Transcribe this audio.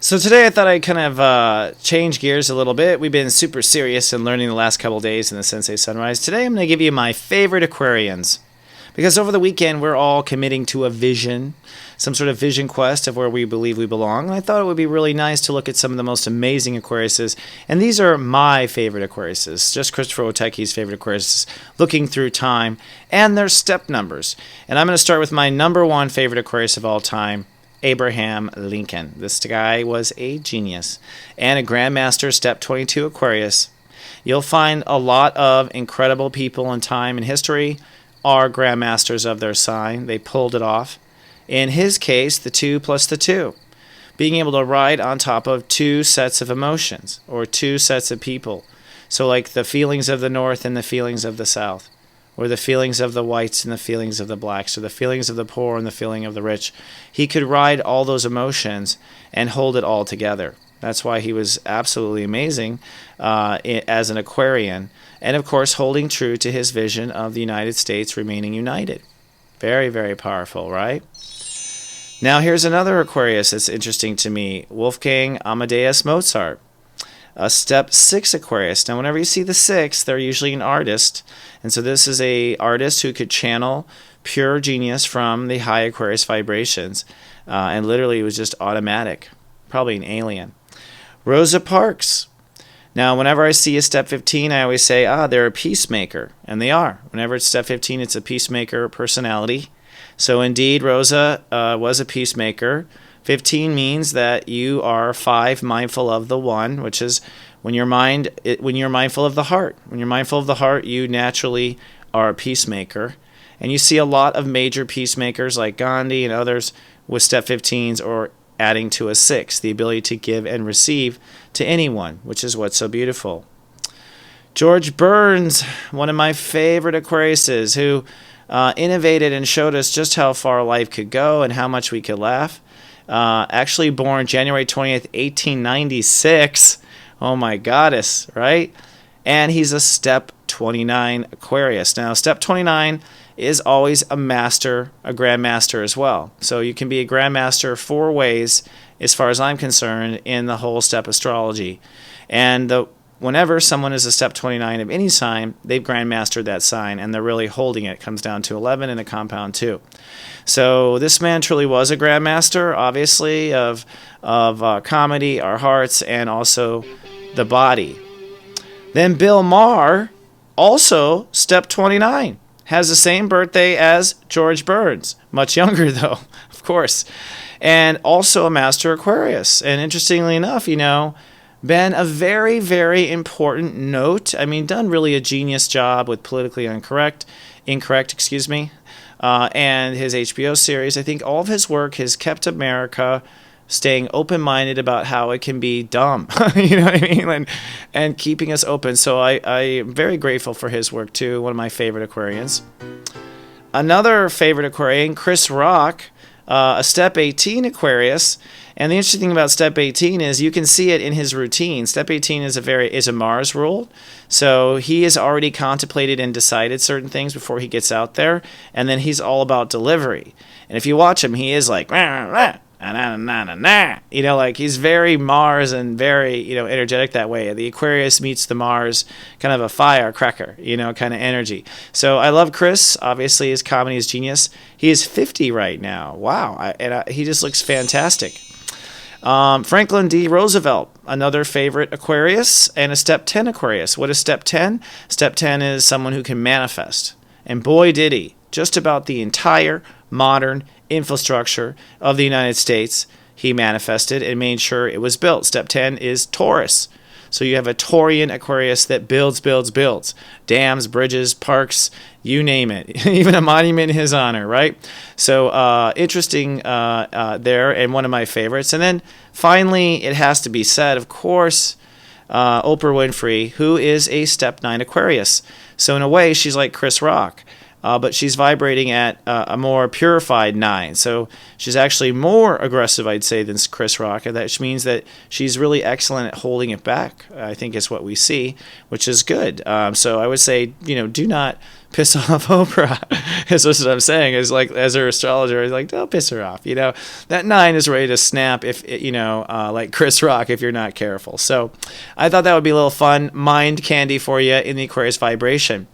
So today I thought I'd kind of change gears a little bit. We've been super serious in learning the last couple days in the Sensei Sunrise. Today I'm going to give you my favorite Aquarians. Because over the weekend we're all committing to a vision, some sort of vision quest of where we believe we belong. And I thought it would be really nice to look at some of the most amazing Aquariuses. And these are my favorite Aquariuses, just Christopher Oteke's favorite Aquariuses, looking through time and their step numbers. And I'm going to start with my number one favorite Aquarius of all time, Abraham Lincoln. This guy was a genius and a Grandmaster Step 22 Aquarius. You'll find a lot of incredible people in time and history are Grandmasters of their sign. They pulled it off. In his case, the 2 plus the 2. Being able to ride on top of two sets of emotions or two sets of people. So like the feelings of the North and the feelings of the South. Or the feelings of the whites and the feelings of the blacks, or the feelings of the poor and the feeling of the rich. He could ride all those emotions and hold it all together. That's why he was absolutely amazing as an Aquarian. And of course, holding true to his vision of the United States remaining united. Very, very powerful, right? Now here's another Aquarius that's interesting to me. Wolfgang Amadeus Mozart. A step 6 Aquarius. Now, whenever you see the 6, they're usually an artist. And so this is a artist who could channel pure genius from the high Aquarius vibrations. And literally it was just automatic. Probably an alien. Rosa Parks. Now, whenever I see a step 15, I always say, they're a peacemaker. And they are. Whenever it's step 15, it's a peacemaker personality. So indeed, Rosa was a peacemaker. 15 means that you are 5 mindful of the 1, which is when you're mindful of the heart. When you're mindful of the heart, you naturally are a peacemaker. And you see a lot of major peacemakers like Gandhi and others with step 15s or adding to a 6, the ability to give and receive to anyone, which is what's so beautiful. George Burns, one of my favorite Aquariuses, who innovated and showed us just how far life could go and how much we could laugh. Actually born January 20th, 1896. Oh my goddess, right? And he's a step 29 Aquarius. Now, step 29 is always a master, a grandmaster as well. So you can be a grandmaster 4 ways, as far as I'm concerned, in the whole step astrology. And whenever someone is a step 29 of any sign, they've grandmastered that sign, and they're really holding it. It comes down to 11 and a compound 2. So this man truly was a grandmaster, obviously, of comedy, our hearts, and also the body. Then Bill Maher, also step 29, has the same birthday as George Burns. Much younger, though, of course. And also a master Aquarius. And interestingly enough, been a very, very important note. I mean, done really a genius job with politically incorrect, and his HBO series. I think all of his work has kept America staying open-minded about how it can be dumb, you know what I mean, and keeping us open. So I am very grateful for his work too. One of my favorite Aquarians. Another favorite Aquarian, Chris Rock, a step 18 Aquarius. And the interesting thing about step 18 is you can see it in his routine. Step 18 is a Mars rule. So he has already contemplated and decided certain things before he gets out there. And then he's all about delivery. And if you watch him, he is like, like he's very Mars and very, energetic that way. The Aquarius meets the Mars, kind of a firecracker, kind of energy. So I love Chris. Obviously, his comedy is genius. He is 50 right now. Wow. He just looks fantastic. Franklin D. Roosevelt, another favorite Aquarius, and a step 10 Aquarius. What is step 10? Step 10 is someone who can manifest. And boy, did he. Just about the entire modern infrastructure of the United States, he manifested and made sure it was built. Step 10 is Taurus. So you have a Taurian Aquarius that builds. Dams, bridges, parks, you name it. Even a monument in his honor, right? So interesting there, and one of my favorites. And then finally, it has to be said, of course, Oprah Winfrey, who is a step 9 Aquarius. So in a way, she's like Chris Rock. but she's vibrating at a more purified 9. So she's actually more aggressive, I'd say, than Chris Rock. And that means that she's really excellent at holding it back, I think is what we see, which is good. So I would say, do not piss off Oprah. Is what I'm saying. Is like, as her astrologer, is like, don't piss her off. That 9 is ready to snap if like Chris Rock, if you're not careful. So I thought that would be a little fun mind candy for you in the Aquarius vibration.